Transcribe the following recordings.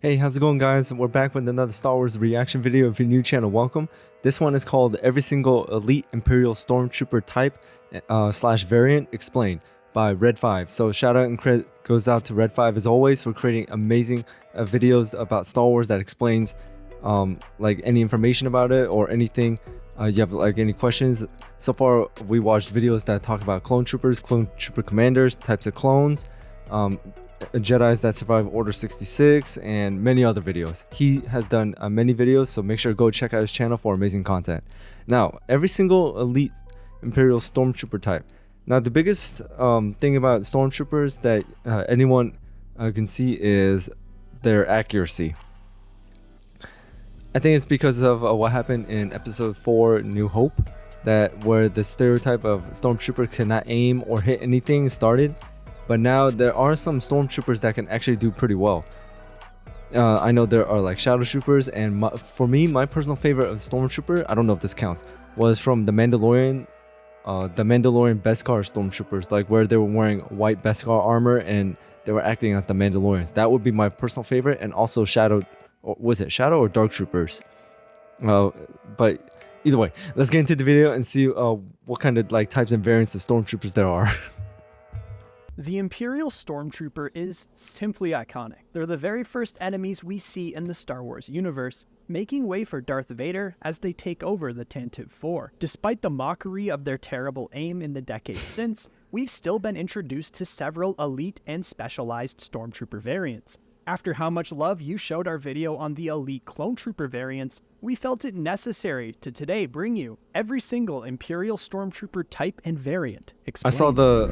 Hey, how's it going, guys? We're back with another Star Wars reaction video. If you're new channel, welcome. This one is called Every Single Elite Imperial Stormtrooper Type slash Variant Explained by Red5. So shout out and credit goes out to Red5 as always for creating amazing videos about Star Wars that explains like any information about it or anything. You have like any questions. So far we watched videos that talk about clone troopers, clone trooper commanders, types of clones, Jedis that survive Order 66, and many other videos. He has done many videos, so make sure to go check out his channel for amazing content. Now, every single elite Imperial Stormtrooper type. Now, the biggest thing about Stormtroopers that anyone can see is their accuracy. I think it's because of what happened in Episode 4, New Hope, that where the stereotype of Stormtrooper cannot aim or hit anything started. But now there are some Stormtroopers that can actually do pretty well. I know there are like Shadow Troopers, and for me, my personal favorite of Stormtrooper, I don't know if this counts, was from the Mandalorian Beskar Stormtroopers, like where they were wearing white Beskar armor and they were acting as the Mandalorians. That would be my personal favorite, and also Shadow, or was it Shadow or Dark Troopers? But either way, let's get into the video and see what kind of like types and variants of Stormtroopers there are. The Imperial Stormtrooper is simply iconic. They're the very first enemies we see in the Star Wars universe, making way for Darth Vader as they take over the Tantive 4. Despite the mockery of their terrible aim in the decades since, we've still been introduced to several elite and specialized Stormtrooper variants. After how much love you showed our video on the elite clone trooper variants, we felt it necessary to today bring you every single Imperial Stormtrooper type and variant explained. I saw the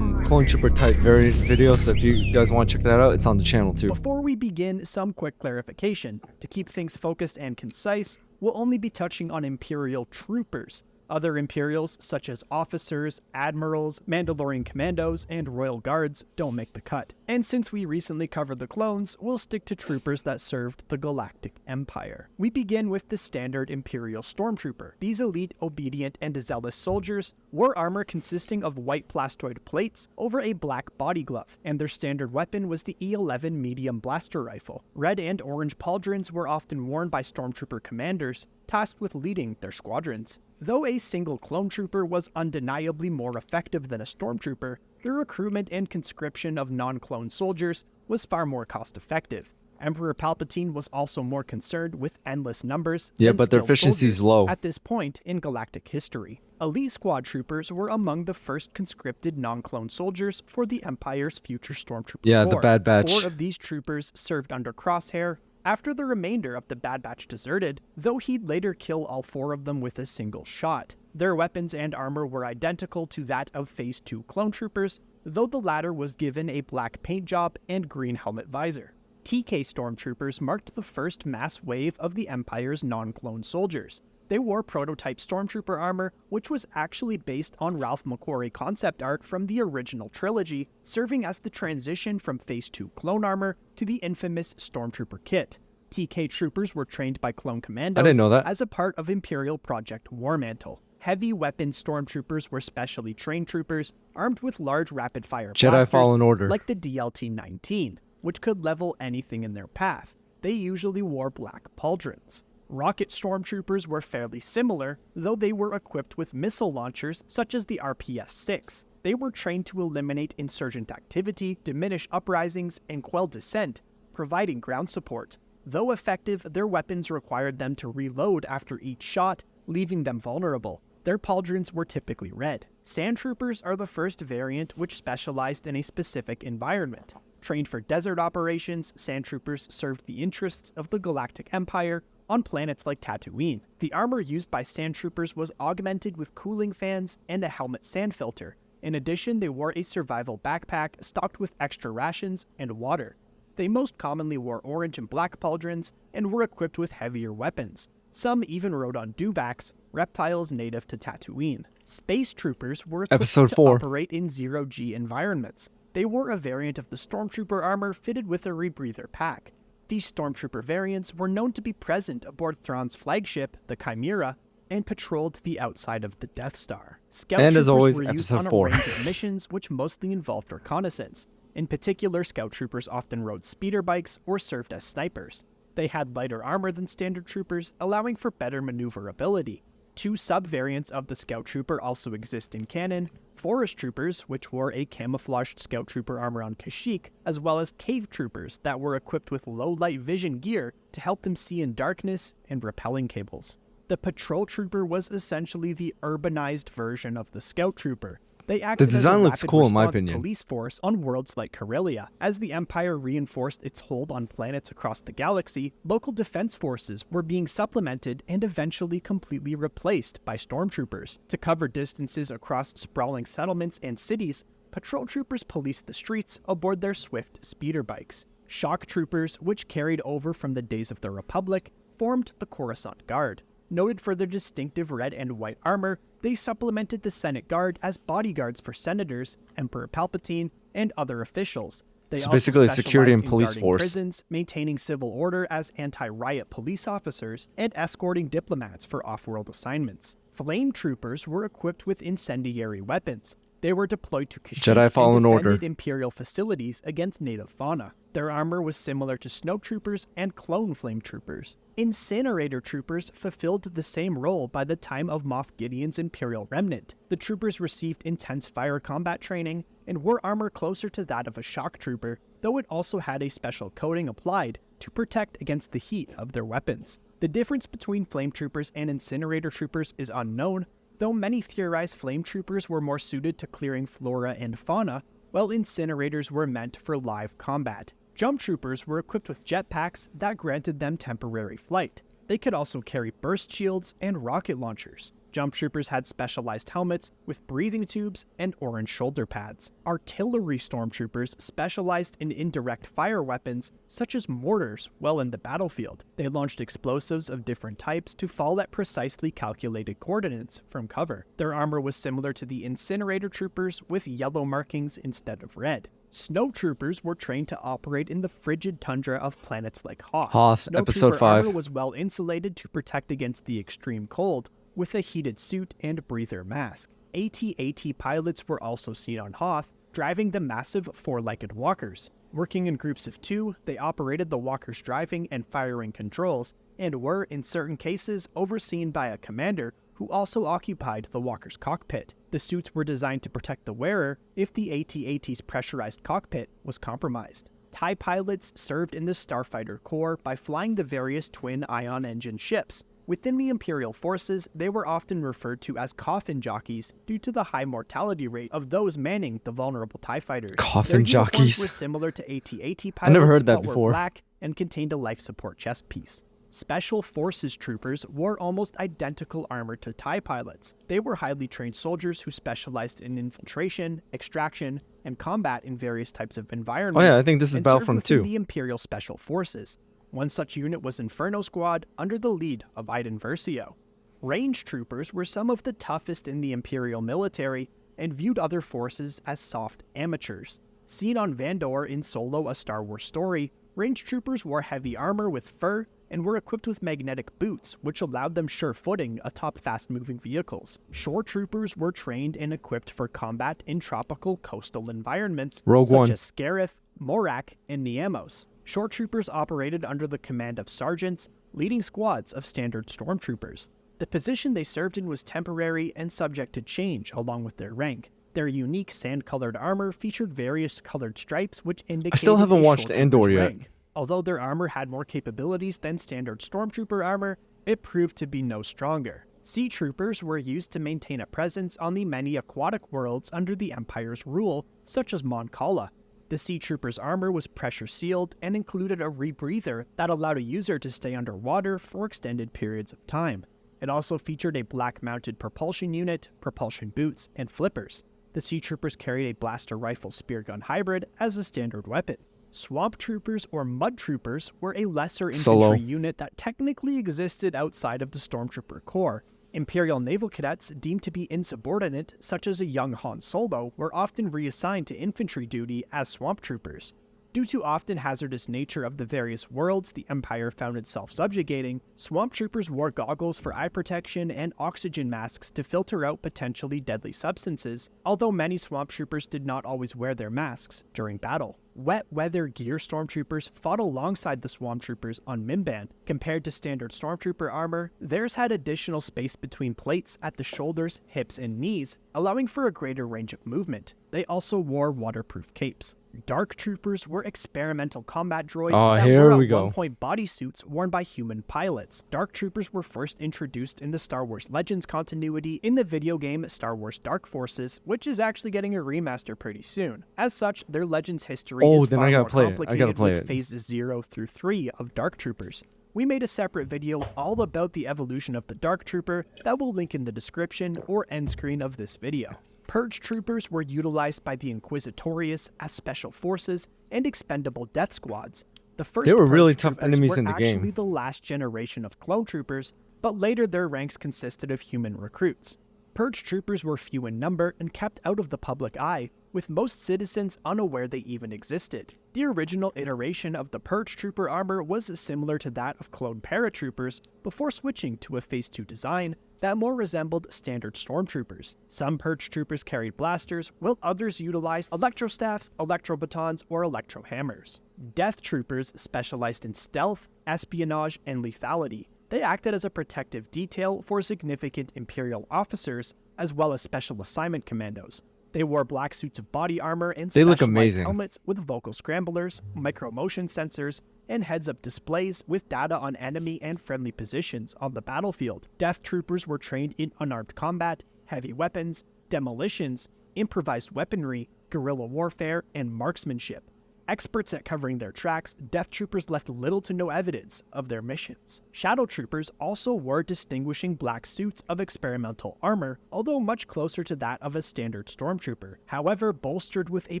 clone trooper type variant video, so if you guys want to check that out, it's on the channel too. Before we begin, some quick clarification. To keep things focused and concise, we'll only be touching on Imperial troopers. Other Imperials, such as officers, admirals, Mandalorian commandos, and royal guards, don't make the cut. And since we recently covered the clones, we'll stick to troopers that served the Galactic Empire. We begin with the standard Imperial Stormtrooper. These elite, obedient, and zealous soldiers wore armor consisting of white plastoid plates over a black body glove, and their standard weapon was the E11 medium blaster rifle. Red and orange pauldrons were often worn by Stormtrooper commanders, tasked with leading their squadrons. Though a single clone trooper was undeniably more effective than a stormtrooper, the recruitment and conscription of non-clone soldiers was far more cost-effective. Emperor Palpatine was also more concerned with endless numbers but their efficiency is low at this point in galactic history. Elite squad troopers were among the first conscripted non-clone soldiers for the Empire's future Stormtrooper Corps. the Bad Batch. 4 of these troopers served under Crosshair, after the remainder of the Bad Batch deserted, though he'd later kill all 4 of them with a single shot. Their weapons and armor were identical to that of Phase 2 clone troopers, though the latter was given a black paint job and green helmet visor. TK Stormtroopers marked the first mass wave of the Empire's non-clone soldiers. They wore prototype Stormtrooper armor, which was actually based on Ralph McQuarrie concept art from the original trilogy, serving as the transition from Phase 2 clone armor to the infamous Stormtrooper kit. TK troopers were trained by clone commandos I didn't know that. as a part of Imperial Project Warmantle. Heavy weapon Stormtroopers were specially trained troopers armed with large rapid-fire Jedi Fallen Order, like the DLT-19, which could level anything in their path. They usually wore black pauldrons. Rocket Stormtroopers were fairly similar, though they were equipped with missile launchers such as the RPS-6. They were trained to eliminate insurgent activity, diminish uprisings, and quell dissent, providing ground support. Though effective, their weapons required them to reload after each shot, leaving them vulnerable. Their pauldrons were typically red. Sandtroopers are the first variant which specialized in a specific environment. Trained for desert operations, Sandtroopers served the interests of the Galactic Empire on planets like Tatooine. The armor used by Sandtroopers was augmented with cooling fans and a helmet sand filter. In addition, they wore a survival backpack stocked with extra rations and water. They most commonly wore orange and black pauldrons and were equipped with heavier weapons. Some even rode on dewbacks, reptiles native to Tatooine. Space Troopers were equipped Episode to 4. operate in zero-G environments. They wore a variant of the Stormtrooper armor fitted with a rebreather pack. These Stormtrooper variants were known to be present aboard Thrawn's flagship, the Chimera, and patrolled the outside of the Death Star. Scout And as troopers always, were used Episode on a 4. range of missions which mostly involved reconnaissance. In particular, scout troopers often rode speeder bikes or served as snipers. They had lighter armor than standard troopers, allowing for better maneuverability. Two sub-variants of the scout trooper also exist in canon: forest troopers, which wore a camouflaged scout trooper armor on Kashyyyk, as well as cave troopers that were equipped with low light vision gear to help them see in darkness, and rappelling cables. The patrol trooper was essentially the urbanized version of the scout trooper. They acted design as a looks rapid cool in my response opinion. police force on worlds like Corellia. As the Empire reinforced its hold on planets across the galaxy, local defense forces were being supplemented and eventually completely replaced by stormtroopers. To cover distances across sprawling settlements and cities, patrol troopers policed the streets aboard their swift speeder bikes. Shock troopers, which carried over from the days of the Republic, formed the Coruscant Guard. Noted for their distinctive red and white armor, they supplemented the Senate Guard as bodyguards for senators, Emperor Palpatine, and other officials. They So also basically a security and specialized in police guarding force. prisons, maintaining civil order as anti-riot police officers, and escorting diplomats for off-world assignments. Flame troopers were equipped with incendiary weapons. They were deployed to Kashyyyk Jedi and Fallen defended Order. Imperial facilities against native fauna. Their armor was similar to snow troopers and clone flame troopers. Incinerator troopers fulfilled the same role by the time of Moff Gideon's Imperial Remnant. The troopers received intense fire combat training and wore armor closer to that of a shock trooper, though it also had a special coating applied to protect against the heat of their weapons. The difference between flame troopers and incinerator troopers is unknown, though many theorize flame troopers were more suited to clearing flora and fauna, while incinerators were meant for live combat. Jump troopers were equipped with jetpacks that granted them temporary flight. They could also carry burst shields and rocket launchers. Jump troopers had specialized helmets with breathing tubes and orange shoulder pads. Artillery stormtroopers specialized in indirect fire weapons such as mortars while in the battlefield. They launched explosives of different types to fall at precisely calculated coordinates from cover. Their armor was similar to the incinerator troopers with yellow markings instead of red. Snow troopers were trained to operate in the frigid tundra of planets like Hoth. Hoth, Snow episode trooper 5. armor was well insulated to protect against the extreme cold, with a heated suit and breather mask. AT-AT pilots were also seen on Hoth, driving the massive four-legged walkers. Working in groups of two, they operated the walkers' driving and firing controls, and were, in certain cases, overseen by a commander who also occupied the walker's cockpit. The suits were designed to protect the wearer if the AT-AT's pressurized cockpit was compromised. TIE pilots served in the Starfighter Corps by flying the various twin ion engine ships. Within the Imperial forces, they were often referred to as coffin jockeys due to the high mortality rate of those manning the vulnerable TIE fighters. Coffin Their uniforms jockeys. were similar to AT-AT pilots, I never heard that but before. were black and contained a life support chest piece. Special Forces troopers wore almost identical armor to TIE pilots. They were highly trained soldiers who specialized in infiltration, extraction, and combat in various types of environments. Oh yeah, I think this is and served Battlefront within 2. the Imperial Special Forces. One such unit was Inferno Squad under the lead of Iden Versio. Range troopers were some of the toughest in the Imperial military and viewed other forces as soft amateurs. Seen on Vandor in Solo: A Star Wars Story, range troopers wore heavy armor with fur and were equipped with magnetic boots, which allowed them sure footing atop fast-moving vehicles. Shore troopers were trained and equipped for combat in tropical coastal environments Rogue such One. as Scarif, Morak, and Niamos. Shore troopers operated under the command of sergeants, leading squads of standard stormtroopers. The position they served in was temporary and subject to change along with their rank. Their unique sand-colored armor featured various colored stripes which indicated I still haven't a watched shore Andor trooper's yet. rank. Although their armor had more capabilities than standard stormtrooper armor, it proved to be no stronger. Sea troopers were used to maintain a presence on the many aquatic worlds under the Empire's rule, such as Mon Cala. The Sea Trooper's armor was pressure sealed and included a rebreather that allowed a user to stay underwater for extended periods of time. It also featured a black-mounted propulsion unit, propulsion boots, and flippers. The Sea Troopers carried a blaster rifle spear gun hybrid as a standard weapon. Swamp Troopers or Mud Troopers were a lesser Solo. infantry unit that technically existed outside of the Stormtrooper Corps. Imperial naval cadets deemed to be insubordinate, such as a young Han Solo, were often reassigned to infantry duty as Swamp Troopers. Due to often hazardous nature of the various worlds the Empire found itself subjugating, Swamp Troopers wore goggles for eye protection and oxygen masks to filter out potentially deadly substances, although many Swamp Troopers did not always wear their masks during battle. Wet weather gear Stormtroopers fought alongside the Swamp Troopers on Mimban. Compared to standard Stormtrooper armor, theirs had additional space between plates at the shoulders, hips, and knees, allowing for a greater range of movement. They also wore waterproof capes. Dark Troopers were experimental combat droids that were at one point bodysuits worn by human pilots. Dark Troopers were first introduced in the Star Wars Legends continuity in the video game Star Wars Dark Forces, which is actually getting a remaster pretty soon. As such, their Legends history is far more complicated with phases 0 through 3 of Dark Troopers. We made a separate video all about the evolution of the Dark Trooper that we'll link in the description or end screen of this video. Purge Troopers were utilized by the Inquisitorius as special forces and expendable death squads. The first they were Purge really tough Troopers enemies were in the actually game. The last generation of clone troopers, but later their ranks consisted of human recruits. Purge Troopers were few in number and kept out of the public eye, with most citizens unaware they even existed. The original iteration of the Purge Trooper armor was similar to that of clone paratroopers before switching to a Phase 2 design that more resembled standard Stormtroopers. Some Purge Troopers carried blasters, while others utilized electrostaffs, electrobatons, or electrohammers. Death Troopers specialized in stealth, espionage, and lethality. They acted as a protective detail for significant Imperial officers, as well as special assignment commandos. They wore black suits of body armor and specialized helmets with vocal scramblers, micro-motion sensors, and heads-up displays with data on enemy and friendly positions on the battlefield. Death Troopers were trained in unarmed combat, heavy weapons, demolitions, improvised weaponry, guerrilla warfare, and marksmanship. Experts at covering their tracks, Death Troopers left little to no evidence of their missions. Shadow Troopers also wore distinguishing black suits of experimental armor, although much closer to that of a standard Stormtrooper, however bolstered with a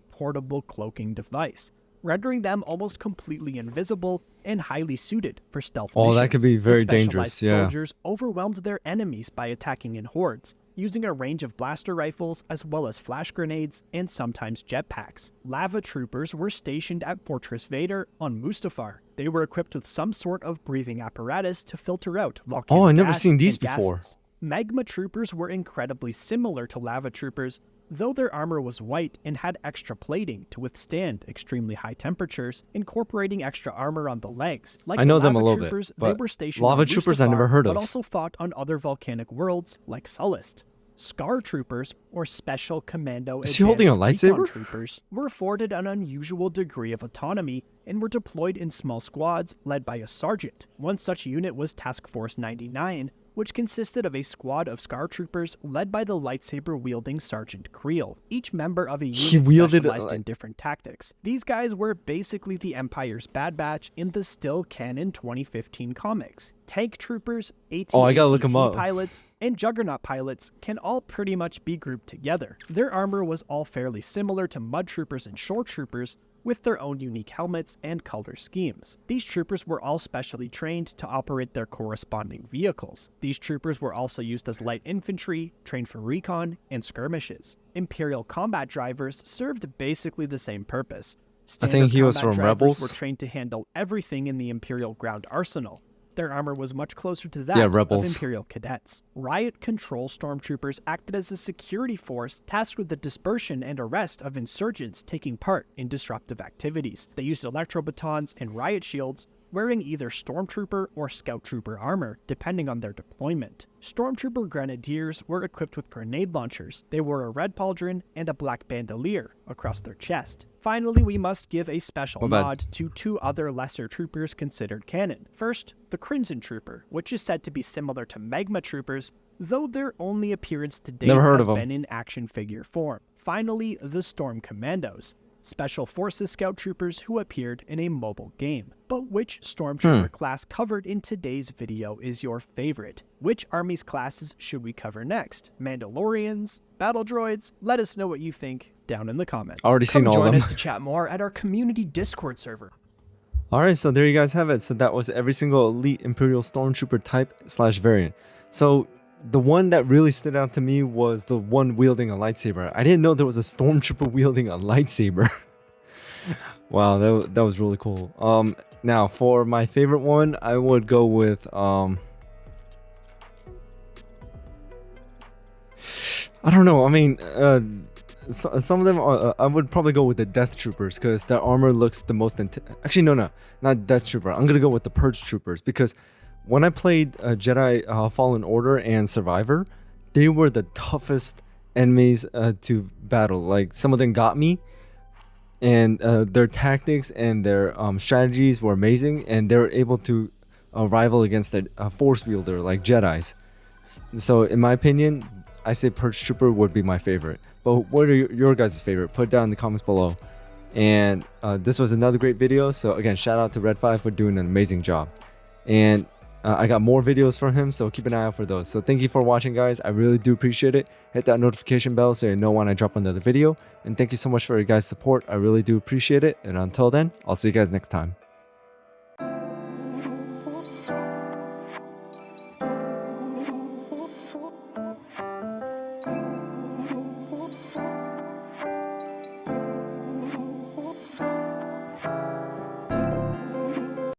portable cloaking device, rendering them almost completely invisible and highly suited for stealth missions. That could be very dangerous, yeah. Soldiers overwhelmed their enemies by attacking in hordes, using a range of blaster rifles as well as flash grenades and sometimes jetpacks. Lava Troopers were stationed at Fortress Vader on Mustafar. They were equipped with some sort of breathing apparatus to filter out volcanic I've never gas seen these and before. gases. Magma Troopers were incredibly similar to Lava Troopers, though their armor was white and had extra plating to withstand extremely high temperatures, incorporating extra armor on the legs. Like I know the them a Lava little Troopers, bit, but they were stationed Lava on Troopers I Mustafar, never heard of. but also fought on other volcanic worlds like Sullust. Scar Troopers, or Special Commando Is he holding a Advanced Recon lightsaber? Troopers, were afforded an unusual degree of autonomy and were deployed in small squads led by a sergeant. One such unit was Task Force 99, which consisted of a squad of Scar Troopers led by the lightsaber-wielding Sergeant Creel. Each member of a unit specialized in different tactics. These guys were basically the Empire's Bad Batch in the still canon 2015 comics. Tank Troopers, AT-ACT pilots, and Juggernaut pilots can all pretty much be grouped together. Their armor was all fairly similar to Mud Troopers and Shore Troopers, with their own unique helmets and color schemes. These troopers were all specially trained to operate their corresponding vehicles. These troopers were also used as light infantry, trained for recon, and skirmishes. Imperial combat drivers served basically the same purpose. Standard I think he was combat from drivers Rebels. were trained to handle everything in the Imperial ground arsenal. Their armor was much closer to that of Imperial cadets. Riot Control Stormtroopers acted as a security force tasked with the dispersion and arrest of insurgents taking part in disruptive activities. They used electrobatons and riot shields, wearing either Stormtrooper or Scout Trooper armor, depending on their deployment. Stormtrooper Grenadiers were equipped with grenade launchers. They wore a red pauldron and a black bandolier across their chest. Finally, we must give a special nod to two other lesser troopers considered canon. First, the Crimson Trooper, which is said to be similar to Magma Troopers, though their only appearance to date has been in action figure form. Finally, the Storm Commandos, Special Forces Scout Troopers who appeared in a mobile game. But which Stormtrooper class covered in today's video is your favorite? Which Army's classes should we cover next? Mandalorians? Battle droids? Let us know what you think down in the comments. Already seen all of them. Come join us to chat more at our community Discord server. Alright, so there you guys have it. So that was every single elite Imperial Stormtrooper type / variant. So the one that really stood out to me was the one wielding a lightsaber. I didn't know there was a Stormtrooper wielding a lightsaber. Wow, that was really cool. Now for my favorite one, I would go with I don't know. I mean, some of them are, I would probably go with the Death Troopers because their armor looks the most. Actually, no, not Death Trooper. I'm gonna go with the Purge Troopers because when I played Jedi Fallen Order and Survivor, they were the toughest enemies to battle. Like some of them got me, and their tactics and their strategies were amazing, and they were able to rival against a Force wielder like Jedi's. So, in my opinion, I say Purge Trooper would be my favorite. But what are your guys' favorite? Put it down in the comments below. And this was another great video. So again, shout out to Red5 for doing an amazing job. And I got more videos from him, so keep an eye out for those. So thank you for watching, guys. I really do appreciate it. Hit that notification bell so you know when I drop another video. And thank you so much for your guys' support. I really do appreciate it. And until then, I'll see you guys next time.